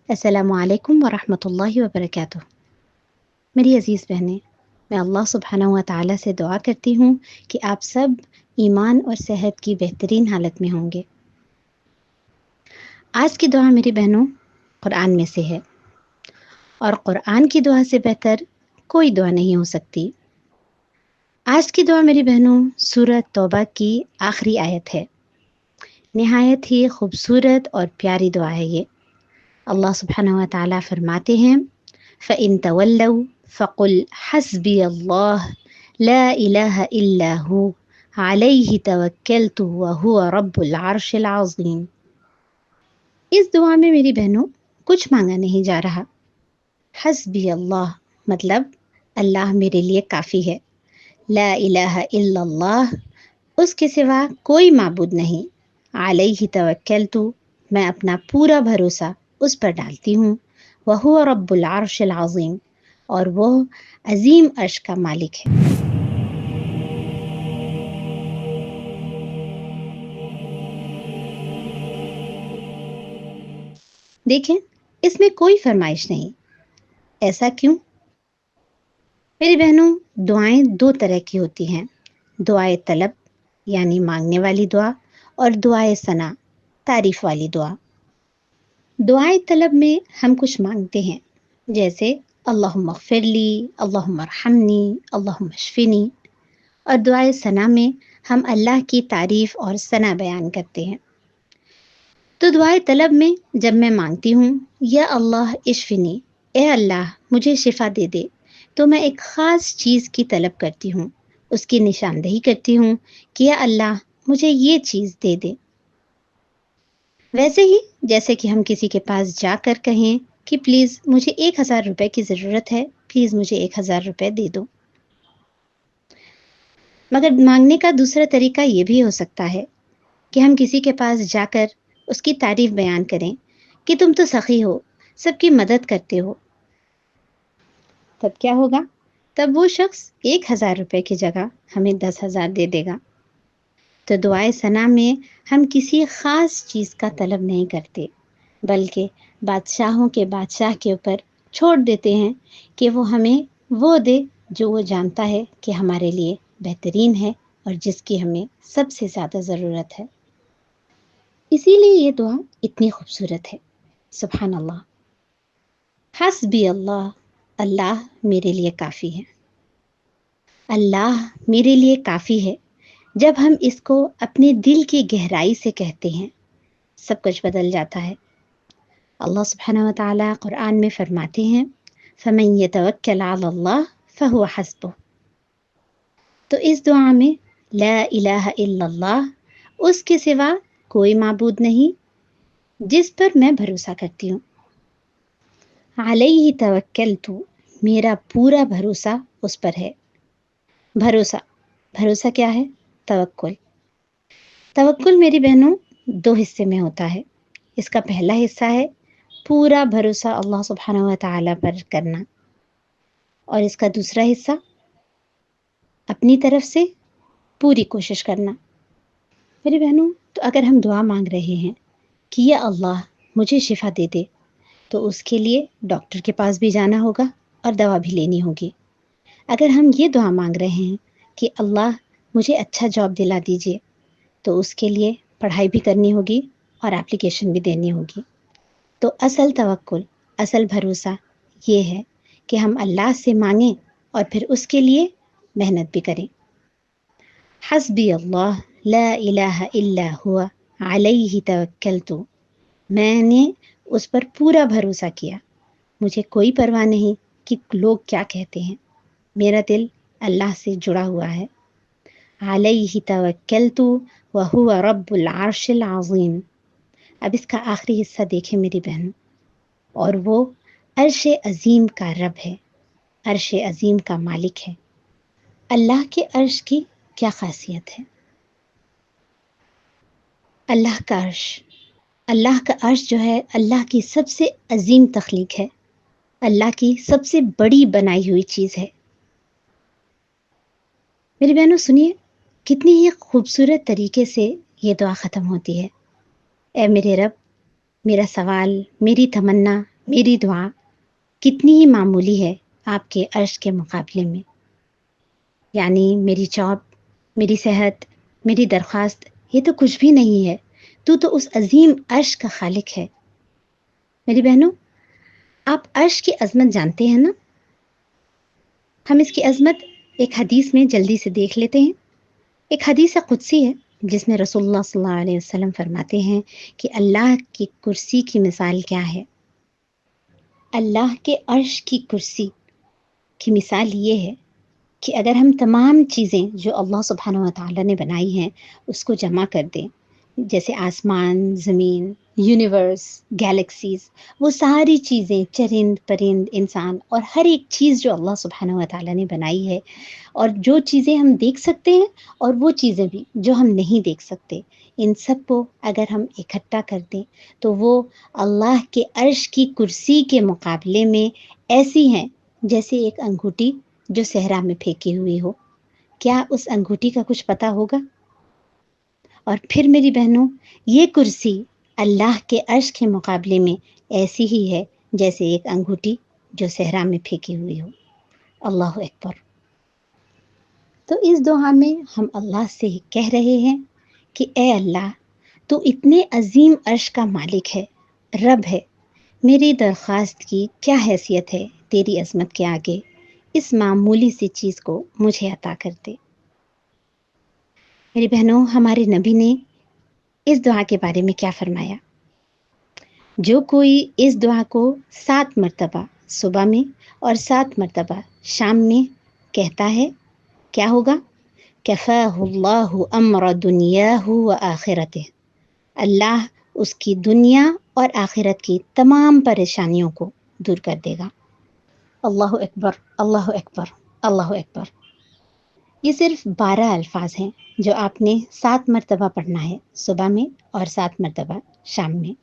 السلام علیکم ورحمۃ اللہ وبرکاتہ۔ میری عزیز بہنیں، میں اللہ سبحانہ و تعالیٰ سے دعا کرتی ہوں کہ آپ سب ایمان اور صحت کی بہترین حالت میں ہوں گے۔ آج کی دعا میری بہنوں قرآن میں سے ہے، اور قرآن کی دعا سے بہتر کوئی دعا نہیں ہو سکتی۔ آج کی دعا میری بہنوں سورۃ توبہ کی آخری آیت ہے۔ نہایت ہی خوبصورت اور پیاری دعا ہے یہ۔ اللہ سبحانہ و تعالیٰ فرماتے ہیں فَإِن تَوَلَّوْا فَقُلْ حَسْبِيَ اللَّهُ لَا إِلَهَ إِلَّا هُوَ عَلَيْهِ تَوَكَّلْتُ وَهُوَ رَبُّ الْعَرْشِ الْعَظِيمِ۔ اس دعا میں میری بہنوں کچھ مانگا نہیں جا رہا۔ حسبی اللہ مطلب اللہ میرے لیے کافی ہے۔ لا الہ الا اللہ، اس کے سوا کوئی معبود نہیں۔ علیہ توکلت، میں اپنا پورا بھروسہ اس پر ڈالتی ہوں۔ وہو رب العرش العظیم، اور وہ عظیم عرش کا مالک ہے۔ دیکھیں اس میں کوئی فرمائش نہیں۔ ایسا کیوں؟ میری بہنوں دعائیں دو طرح کی ہوتی ہیں، دعائے طلب یعنی مانگنے والی دعا، اور دعائے ثنا تعریف والی دعا۔ دعائے طلب میں ہم کچھ مانگتے ہیں، جیسے اللہم اغفر لی، اللہم ارحمنی، اللہم اشفنی، اور دعائے ثنا میں ہم اللہ کی تعریف اور ثنا بیان کرتے ہیں۔ تو دعائے طلب میں جب میں مانگتی ہوں یا اللہ اشفنی، اے اللہ مجھے شفا دے دے، تو میں ایک خاص چیز کی طلب کرتی ہوں، اس کی نشاندہی کرتی ہوں کہ یا اللہ مجھے یہ چیز دے دے۔ ویسے ہی جیسے کہ ہم کسی کے پاس جا کر کہیں کہ پلیز مجھے 1000 روپے کی ضرورت ہے، پلیز مجھے 1000 روپے دے دو۔ مگر مانگنے کا دوسرا طریقہ یہ بھی ہو سکتا ہے کہ ہم کسی کے پاس جا کر اس کی تعریف بیان کریں کہ تم تو سخی ہو، سب کی مدد کرتے ہو۔ تب کیا ہوگا؟ تب وہ شخص 1000 روپے کی جگہ ہمیں 10,000 دے دے گا۔ تو دعائے ثنا میں ہم کسی خاص چیز کا طلب نہیں کرتے، بلکہ بادشاہوں کے بادشاہ کے اوپر چھوڑ دیتے ہیں کہ وہ ہمیں وہ دے جو وہ جانتا ہے کہ ہمارے لیے بہترین ہے اور جس کی ہمیں سب سے زیادہ ضرورت ہے۔ اسی لیے یہ دعا اتنی خوبصورت ہے۔ سبحان اللہ، حسبی اللہ، اللہ میرے لیے کافی ہے۔ اللہ میرے لیے کافی ہے، جب ہم اس کو اپنے دل کی گہرائی سے کہتے ہیں سب کچھ بدل جاتا ہے۔ اللہ سبحانہ و تعالیٰ قرآن میں فرماتے ہیں فَمَن يَتَوَكَّلْ عَلَى اللَّهِ فَهُوَ حَسْبُهُ۔ تو اس دعا میں لا الہ الا اللہ، اس کے سوا کوئی معبود نہیں جس پر میں بھروسہ کرتی ہوں۔ علیہ توکلت، میرا پورا بھروسہ اس پر ہے۔ بھروسہ کیا ہے؟ توکل۔ توکل میری بہنوں دو حصے میں ہوتا ہے۔ اس کا پہلا حصہ ہے پورا بھروسہ اللہ سبحانہ و تعالیٰ پر کرنا، اور اس کا دوسرا حصہ اپنی طرف سے پوری کوشش کرنا۔ میری بہنوں تو اگر ہم دعا مانگ رہے ہیں کہ یا اللہ مجھے شفا دے دے، تو اس کے لیے ڈاکٹر کے پاس بھی جانا ہوگا اور دوا بھی لینی ہوگی۔ اگر ہم یہ دعا مانگ رہے ہیں کہ اللہ مجھے اچھا جاب دلا دیجیے، تو اس کے لیے پڑھائی بھی کرنی ہوگی اور اپلیکیشن بھی دینی ہوگی۔ تو اصل توکل، اصل بھروسہ یہ ہے کہ ہم اللہ سے مانگیں اور پھر اس کے لیے محنت بھی کریں۔ حسبی اللہ لا الہ الا ہوا علیہ توکلت، میں نے اس پر پورا بھروسہ کیا، مجھے کوئی پرواہ نہیں کہ لوگ کیا کہتے ہیں، میرا دل اللہ سے جڑا ہوا ہے۔ علیہ توکلت وہو رب العرش العظیم۔ اب اس کا آخری حصہ دیکھیں میری بہن، اور وہ عرش عظیم کا رب ہے، عرش عظیم کا مالک ہے۔ اللہ کے عرش کی کیا خاصیت ہے؟ اللہ کا عرش جو ہے اللہ کی سب سے عظیم تخلیق ہے، اللہ کی سب سے بڑی بنائی ہوئی چیز ہے۔ میری بہنوں سنیے کتنی ہی خوبصورت طریقے سے یہ دعا ختم ہوتی ہے۔ اے میرے رب، میرا سوال، میری تمنا، میری دعا کتنی ہی معمولی ہے آپ کے عرش کے مقابلے میں. یعنی میری جاب، میری صحت، میری درخواست، یہ تو کچھ بھی نہیں ہے. تو اس عظیم عرش کا خالق ہے. میری بہنوں، آپ عرش کی عظمت جانتے ہیں نا؟ ہم اس کی عظمت ایک حدیث میں جلدی سے دیکھ لیتے ہیں. ایک حدیث قدسی ہے جس میں رسول اللہ صلی اللہ علیہ وسلم فرماتے ہیں کہ اللہ کی کرسی کی مثال کیا ہے؟ اللہ کے عرش کی کرسی کی مثال یہ ہے کہ اگر ہم تمام چیزیں جو اللہ سبحانہ و تعالیٰ نے بنائی ہیں اس کو جمع کر دیں، جیسے آسمان، زمین، یونیورس، گیلیکسیز، وہ ساری چیزیں، چرند پرند، انسان، اور ہر ایک چیز جو اللہ سبحانہ و تعالیٰ نے بنائی ہے، اور جو چیزیں ہم دیکھ سکتے ہیں اور وہ چیزیں بھی جو ہم نہیں دیکھ سکتے، ان سب کو اگر ہم اکٹھا کر دیں تو وہ اللہ کے عرش کی کرسی کے مقابلے میں ایسی ہیں جیسے ایک انگوٹھی جو صحرا میں پھینکی ہوئی ہو. کیا اس انگوٹھی کا کچھ پتہ ہوگا؟ اور پھر میری بہنوں، یہ کرسی اللہ کے عرش کے مقابلے میں ایسی ہی ہے جیسے ایک انگوٹھی جو صحرا میں پھینکی ہوئی ہو. اللہ اکبر. تو اس دعا میں ہم اللہ سے کہہ رہے ہیں کہ اے اللہ، تو اتنے عظیم عرش کا مالک ہے، رب ہے. میری درخواست کی کیا حیثیت ہے تیری عظمت کے آگے؟ اس معمولی سی چیز کو مجھے عطا کر دے. میری بہنوں، ہمارے نبی نے اس دعا کے بارے میں کیا فرمایا؟ جو کوئی اس دعا کو 7 مرتبہ صبح میں اور 7 مرتبہ شام میں کہتا ہے، کیا ہوگا؟ کفاہ اللہ امر دنیاہ و آخرتہ. اللہ اس کی دنیا اور آخرت کی تمام پریشانیوں کو دور کر دے گا. اللہ اکبر، اللہ اکبر، اللہ اکبر. یہ صرف 12 الفاظ ہیں جو آپ نے 7 مرتبہ پڑھنا ہے صبح میں اور 7 مرتبہ شام میں.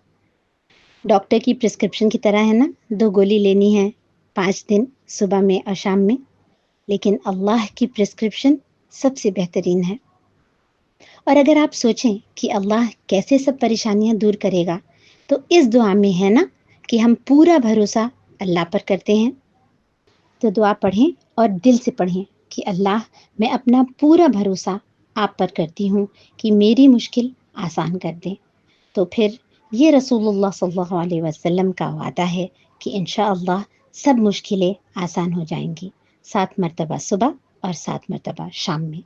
ڈاکٹر کی پرسکرپشن کی طرح ہے نا، 2 گولی لینی ہے 5 دن صبح میں اور شام میں. لیکن اللہ کی پرسکرپشن سب سے بہترین ہے. اور اگر آپ سوچیں کہ اللہ کیسے سب پریشانیاں دور کرے گا، تو اس دعا میں ہے نا کہ ہم پورا بھروسہ اللہ پر کرتے ہیں. تو دعا پڑھیں اور دل سے پڑھیں کہ اللہ، میں اپنا پورا بھروسہ آپ پر کرتی ہوں کہ میری مشکل آسان کر دیں. تو پھر یہ رسول اللہ صلی اللہ علیہ وسلم کا وعدہ ہے کہ انشاءاللہ سب مشکلیں آسان ہو جائیں گی، 7 مرتبہ صبح اور 7 مرتبہ شام میں.